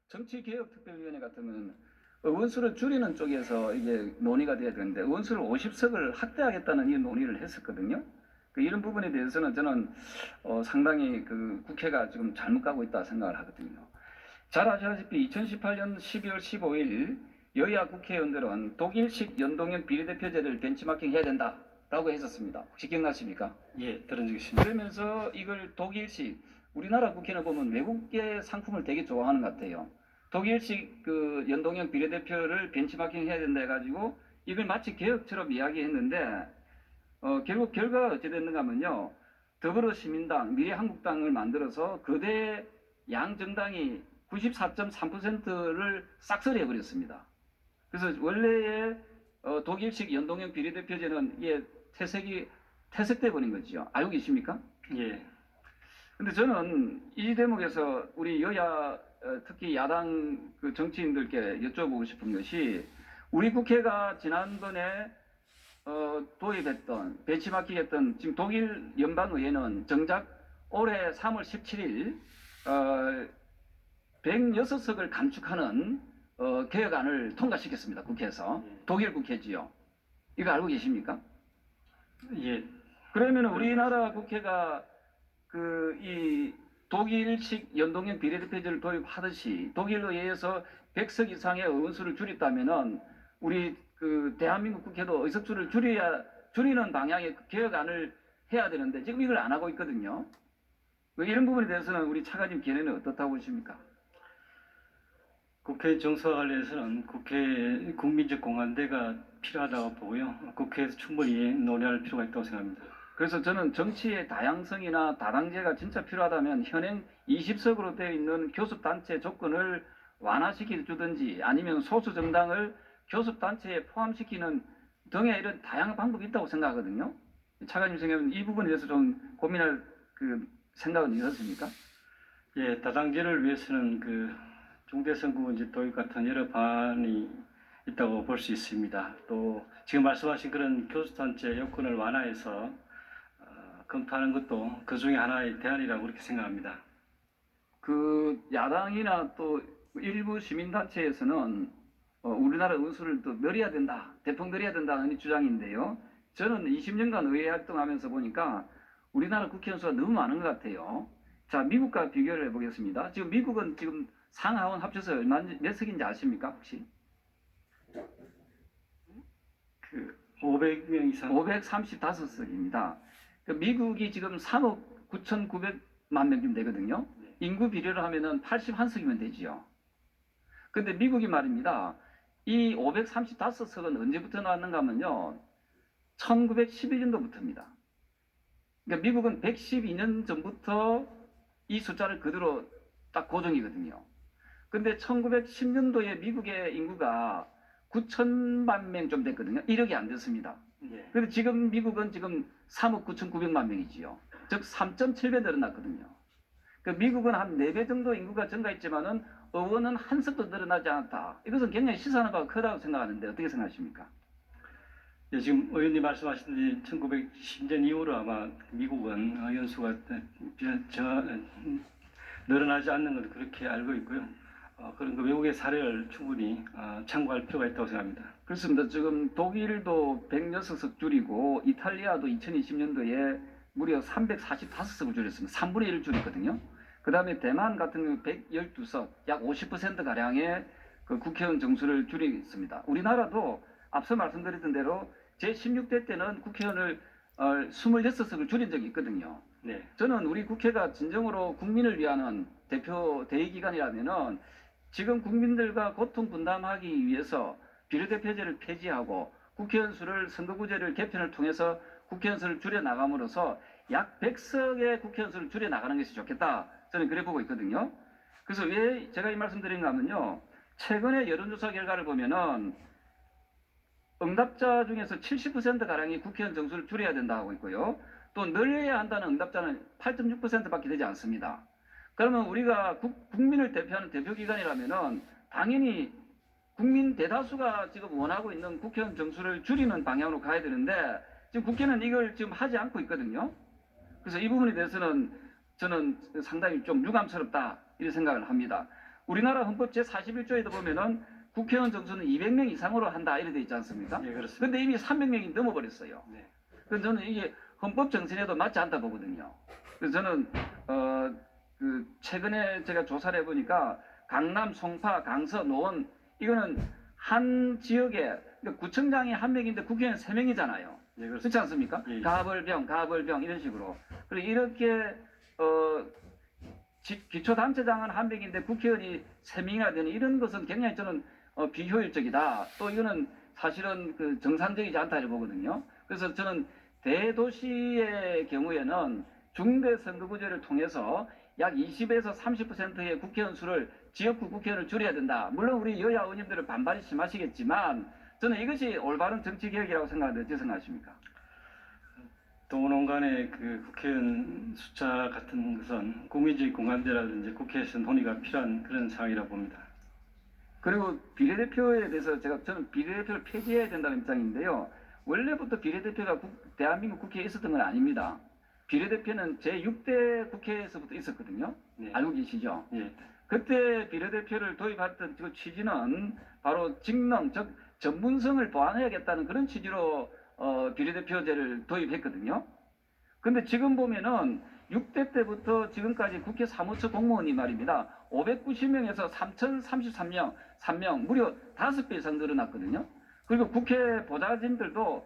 정치개혁특별위원회 같으면 의원수를 줄이는 쪽에서 이게 논의가 돼야 되는데 의원수를 50석을 확대하겠다는 이 논의를 했었거든요. 이런 부분에 대해서는 저는 상당히 국회가 지금 잘못 가고 있다 생각을 하거든요. 잘 아시다시피 2018년 12월 15일 여야 국회의원들은 독일식 연동형 비례대표제를 벤치마킹 해야 된다라고 했었습니다. 혹시 기억나십니까? 예, 들은 적이 있습니다. 그러면서 이걸 독일식, 우리나라 국회는 보면 외국계 상품을 되게 좋아하는 것 같아요. 독일식 연동형 비례대표를 벤치마킹 해야 된다 해가지고 이걸 마치 개혁처럼 이야기했는데 결국 결과가 어찌 됐는가 하면요. 더불어시민당, 미래한국당을 만들어서 거대 양정당이 94.3%를 싹쓸이 해버렸습니다. 그래서 원래의 독일식 연동형 비례대표제는 이게 퇴색돼 버린 거죠. 알고 계십니까? 예. 근데 저는 이 대목에서 우리 여야 특히 야당 정치인들께 여쭤보고 싶은 것이 우리 국회가 지난번에 도입했던 벤치마킹했던 지금 독일 연방의회는 정작 올해 3월 17일 106석을 감축하는 개혁안을 통과시켰습니다. 국회에서. 독일 국회지요. 이거 알고 계십니까? 예. 그러면 우리나라 국회가 이 독일식 연동형 비례대표제를 도입하듯이 독일에 의해서 100석 이상의 의원수를 줄였다면은 우리 대한민국 국회도 의석수를 줄이는 방향의 개혁안을 해야 되는데 지금 이걸 안 하고 있거든요. 이런 부분에 대해서는 우리 차관님 견해는 어떻다고 보십니까? 국회 정서와 관련해서는 국회 국민적 공감대가 필요하다고 보고요. 국회에서 충분히 논의할 필요가 있다고 생각합니다. 그래서 저는 정치의 다양성이나 다당제가 진짜 필요하다면 현행 20석으로 되어 있는 교섭단체 조건을 완화시켜 주든지 아니면 소수 정당을 교섭단체에 포함시키는 등의 이런 다양한 방법이 있다고 생각하거든요. 차관님 생각하면 이 부분에 대해서 좀 고민할 생각은 있었습니까? 예, 다당제를 위해서는 중대선거문제 도입 같은 여러 방안이 있다고 볼 수 있습니다. 또 지금 말씀하신 그런 교섭단체 요건을 완화해서 검토하는 것도 그 중에 하나의 대안이라고 그렇게 생각합니다. 야당이나 또 일부 시민단체에서는 우리나라 의원수를 또 늘려야 된다, 대폭 늘려야 된다는 주장인데요. 저는 20년간 의회 활동하면서 보니까 우리나라 국회의원 수가 너무 많은 것 같아요. 자, 미국과 비교를 해보겠습니다. 지금 미국은 지금 상하원 합쳐서 몇 석인지 아십니까, 혹시? 500명 이상. 535석입니다. 미국이 지금 3억 9,900만 명쯤 되거든요. 인구 비례로 하면은 81석이면 되지요. 근데 미국이 말입니다. 이 535석은 언제부터 나왔는가 하면요. 1911년도부터입니다. 그러니까 미국은 112년 전부터 이 숫자를 그대로 딱 고정이거든요. 근데 1910년도에 미국의 인구가 9천만 명 좀 됐거든요. 1억이 안 됐습니다. 예. 그런데 지금 미국은 지금 3억 9,900만 명이지요. 즉 3.7배 늘어났거든요. 미국은 한 4배 정도 인구가 증가했지만은 의원은 한 석도 늘어나지 않았다. 이것은 굉장히 시사하는 바가 크다고 생각하는데 어떻게 생각하십니까? 예, 지금 의원님 말씀하신 1910년 이후로 아마 미국은 의원 수가 늘어나지 않는 걸 그렇게 알고 있고요. 그런 외국의 사례를 충분히 참고할 필요가 있다고 생각합니다. 그렇습니다. 지금 독일도 106석 줄이고 이탈리아도 2020년도에 무려 345석을 줄였습니다. 3분의 1을 줄였거든요. 그 다음에 대만 같은 경우 112석, 약 50%가량의 국회의원 정수를 줄이겠습니다. 우리나라도 앞서 말씀드렸던 대로 제16대 때는 국회의원을 26석을 줄인 적이 있거든요. 네. 저는 우리 국회가 진정으로 국민을 위하는 대표 대의기관이라면은 지금 국민들과 고통 분담하기 위해서 비례대표제를 폐지하고 국회의원 수를 선거구제를 개편을 통해서 국회의원 수를 줄여나감으로써 약 100석의 국회의원 수를 줄여나가는 것이 좋겠다. 저는 그래 보고 있거든요. 그래서 왜 제가 이 말씀 드린가 하면요. 최근의 여론조사 결과를 보면은 응답자 중에서 70%가량이 국회의원 정수를 줄여야 된다 하고 있고요. 또 늘려야 한다는 응답자는 8.6%밖에 되지 않습니다. 그러면 우리가 국민을 대표하는 대표기관이라면은 당연히 국민 대다수가 지금 원하고 있는 국회의원 정수를 줄이는 방향으로 가야 되는데 지금 국회는 이걸 지금 하지 않고 있거든요. 그래서 이 부분에 대해서는 저는 상당히 좀 유감스럽다 이런 생각을 합니다. 우리나라 헌법 제41조에도 보면은 국회의원 정수는 200명 이상으로 한다 이렇게 돼 있지 않습니까? 예, 그렇습니다. 근데 이미 300명이 넘어버렸어요. 네. 그래서 저는 이게 헌법 정신에도 맞지 않다 보거든요. 그래서 저는 최근에 제가 조사를 해보니까 강남, 송파, 강서, 노원 이거는 한 지역에 그러니까 구청장이 한 명인데 국회의원 3명이잖아요. 예, 그렇습니다. 그렇지 않습니까? 예, 예. 가벌병 이런 식으로. 그리고 이렇게 기초단체장은 한 명인데 국회의원이 3명이나 되는 이런 것은 굉장히 저는 비효율적이다. 또 이거는 사실은 그 정상적이지 않다 를 보거든요. 그래서 저는 대도시의 경우에는 중대선거구제를 통해서 약 20에서 30%의 국회의원 수를 지역구 국회의원을 줄여야 된다. 물론 우리 여야 의원님들은 반발이 심하시겠지만 저는 이것이 올바른 정치개혁이라고 생각하는데 어떻게 생각하십니까? 동원 간의 그 국회의원 숫자 같은 것은 국민적 공감대라든지 국회에서 논의가 필요한 그런 상황이라고 봅니다. 그리고 비례대표에 대해서 저는 비례대표를 폐지해야 된다는 입장인데요. 원래부터 비례대표가 대한민국 국회에 있었던 건 아닙니다. 비례대표는 제6대 국회에서부터 있었거든요. 네. 알고 계시죠? 예. 그때 비례대표를 도입했던 그 취지는 바로 직능, 즉 전문성을 보완해야겠다는 그런 취지로 비례대표제를 도입했거든요. 근데 지금 보면은 6대 때부터 지금까지 국회 사무처 공무원이 말입니다. 590명에서 3033명, 3명, 무려 5배 이상 늘어났거든요. 그리고 국회 보좌진들도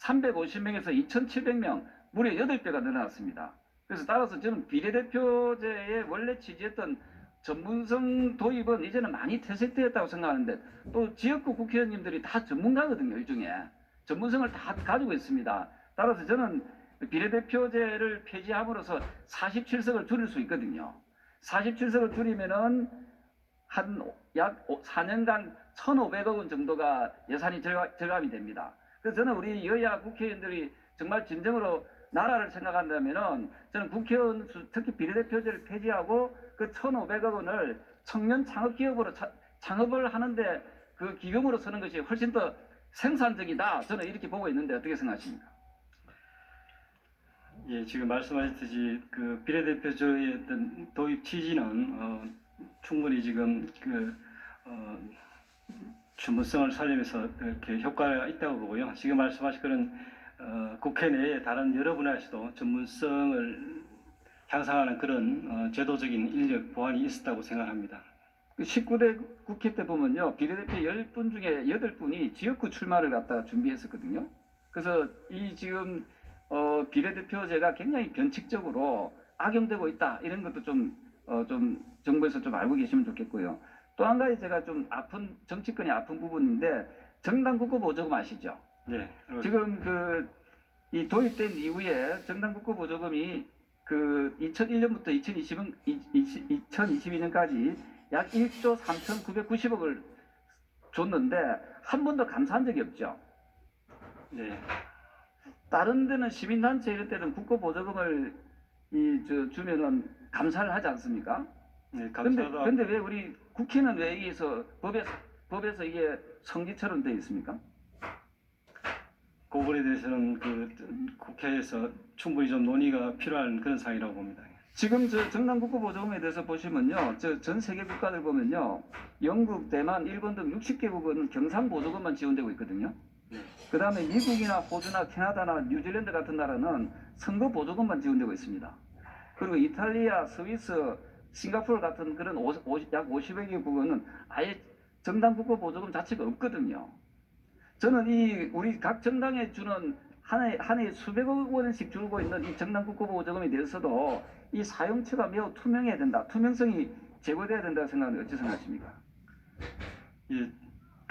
350명에서 2700명, 무려 8배가 늘어났습니다. 그래서 따라서 저는 비례대표제의 원래 취지했던 전문성 도입은 이제는 많이 퇴색되었다고 생각하는데 또 지역구 국회의원님들이 다 전문가거든요. 이 중에 전문성을 다 가지고 있습니다. 따라서 저는 비례대표제를 폐지함으로써 47석을 줄일 수 있거든요. 47석을 줄이면은 약 4년간 1,500억 원 정도가 예산이 절감이 됩니다. 그래서 저는 우리 여야 국회의원들이 정말 진정으로 나라를 생각한다면은 저는 국회의원 특히 비례대표제를 폐지하고 그 1,500억 원을 청년 창업 기업으로 창업을 하는데 그 기금으로 쓰는 것이 훨씬 더 생산적이다. 저는 이렇게 보고 있는데 어떻게 생각하십니까? 예, 지금 말씀하셨듯이 그 비례대표제의 어떤 도입 취지는 충분히 지금 전문성을 살리면서 이렇게 효과가 있다고 보고요. 지금 말씀하신 그런 국회 내에 다른 여러 분야에서도 전문성을 향상하는 그런 제도적인 인력 보완이 있었다고 생각합니다. 19대 국회 때 보면요. 비례대표 10분 중에 8분이 지역구 출마를 갖다가 준비했었거든요. 그래서 이 지금 비례대표제가 굉장히 변칙적으로 악용되고 있다. 이런 것도 좀 정부에서 좀 알고 계시면 좋겠고요. 또 한 가지 제가 좀 정치권이 아픈 부분인데 정당국고 보조금 아시죠? 네. 지금 이 도입된 이후에 정당국고 보조금이 2001년부터 2022년까지 약 1조 3,990억을 줬는데 한 번도 감사한 적이 없죠. 네. 다른 데는 시민단체 이런 때는 국고 보조금을 주면은 감사를 하지 않습니까? 네, 감사하다. 근데 왜 우리 국회는 왜 여기서 법에서 이게 성지처럼 되어 있습니까? 그 부분에 대해서는 국회에서 충분히 좀 논의가 필요한 그런 상황이라고 봅니다. 지금 정당국고 보조금에 대해서 보시면요, 전 세계 국가들 보면요, 영국, 대만, 일본 등 60개국은 경상 보조금만 지원되고 있거든요. 네. 그 다음에 미국이나 호주나 캐나다나 뉴질랜드 같은 나라는 선거 보조금만 지원되고 있습니다. 그리고 이탈리아, 스위스, 싱가포르 같은 그런 약 50여 개국은 아예 정당 국고 보조금 자체가 없거든요. 저는 우리 각 정당에 주는 한 해 수백억 원씩 주고 있는 이 정당 국고 보조금에 대해서도 이 사용처가 매우 투명해야 된다. 투명성이 제고돼야 된다고 생각하는데 어찌 생각하십니까? 예,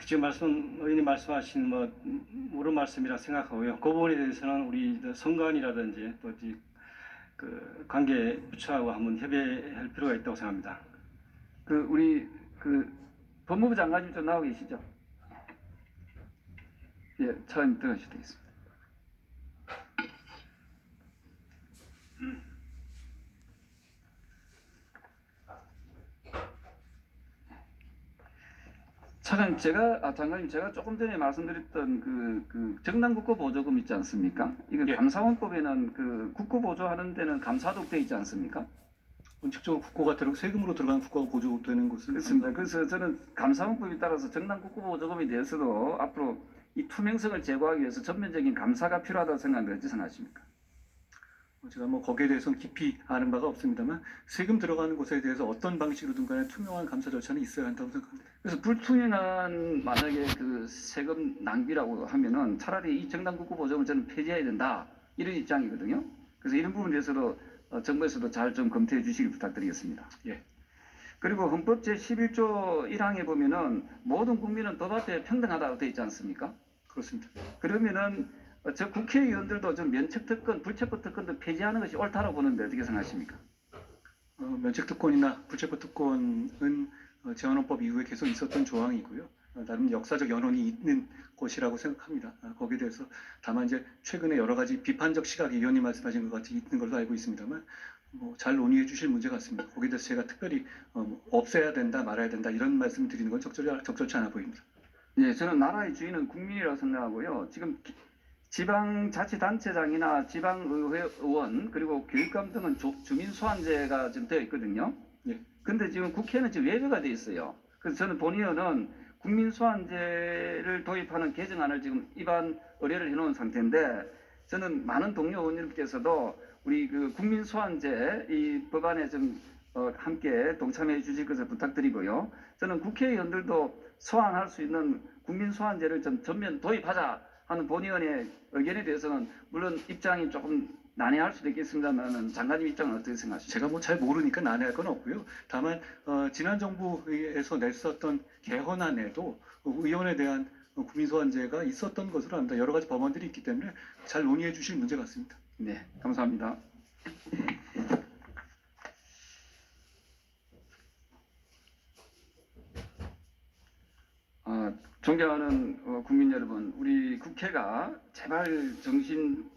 지금 의원님 말씀하신 옳은 말씀이라 생각하고요. 그 부분에 대해서는 우리 선관위라든지 또 관계 부처하고 한번 협의할 필요가 있다고 생각합니다. 우리 법무부 장관님 좀 나와 계시죠? 예, 차관님 들어가셔도 되겠습니다. 장관님 제가 조금 전에 말씀드렸던 정당 국고 보조금 있지 않습니까? 이거 예. 감사원법에는 국고 보조하는 데는 감사도 돼 있지 않습니까? 원칙적으로 세금으로 들어가는 국고가 보조되는 것은 그렇습니다. 그래서 저는 감사원법에 따라서 정당 국고보조금에 대해서도 앞으로 이 투명성을 제고하기 위해서 전면적인 감사가 필요하다고 생각하는데 어찌 생각하십니까? 제가 뭐 거기에 대해서는 깊이 아는 바가 없습니다만 세금 들어가는 곳에 대해서 어떤 방식으로든 간에 투명한 감사 절차는 있어야 한다고 생각합니다. 그래서 불투명한 만약에 그 세금 낭비라고 하면은 차라리 이 정당 국고보조금을 저는 폐지해야 된다 이런 입장이거든요. 그래서 이런 부분에 대해서도 정부에서도 잘 좀 검토해 주시길 부탁드리겠습니다. 예. 그리고 헌법 제11조 1항에 보면은 모든 국민은 법 앞에 평등하다고 되어 있지 않습니까? 그렇습니다. 그러면은 저 국회의원들도 좀 면책특권, 불체포특권도 폐지하는 것이 옳다고 보는데 어떻게 생각하십니까? 면책특권이나 불체포특권은 제한헌법 이후에 계속 있었던 조항이고요. 나름 역사적 연원이 있는 것이라고 생각합니다. 거기에 대해서 다만 이제 최근에 여러 가지 비판적 시각이 의원님 말씀하신 것 같이 있는 걸로 알고 있습니다만 잘 논의해 주실 문제 같습니다. 거기에 대해서 제가 특별히 없애야 된다, 말아야 된다 이런 말씀 드리는 건 적절치 않아 보입니다. 예, 저는 나라의 주인은 국민이라고 생각하고요. 지금 지방자치단체장이나 지방의원 그리고 교육감 등은 주민소환제가 지금 되어 있거든요. 예. 근데 지금 국회는 지금 외부가 되어 있어요. 그래서 저는 본의원은 국민소환제를 도입하는 개정안을 지금 입안 의뢰를 해놓은 상태인데 저는 많은 동료 의원님께서도 우리 그 국민소환제 이 법안에 좀 함께 동참해 주실 것을 부탁드리고요. 저는 국회의원들도 소환할 수 있는 국민소환제를 좀 전면 도입하자 하는 본의원의 의견에 대해서는 물론 입장이 조금 난해할 수도 있겠습니다만 장관님 입장은 어떻게 생각하십니까? 제가 뭐 잘 모르니까 난해할 건 없고요. 다만 지난 정부에서 냈었던 개헌안에도 의원에 대한 국민소환제가 있었던 것으로 압니다. 여러 가지 법안들이 있기 때문에 잘 논의해 주실 문제 같습니다. 네, 감사합니다. 존경하는 국민 여러분, 우리 국회가 제발 정신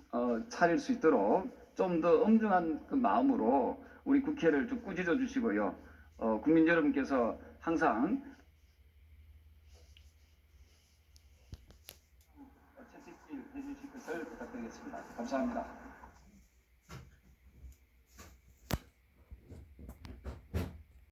차릴 수 있도록 좀 더 엄중한 그 마음으로 우리 국회를 좀 꾸짖어 주시고요. 국민 여러분께서 항상 채찍질 해주실 것을 부탁드리겠습니다. 감사합니다.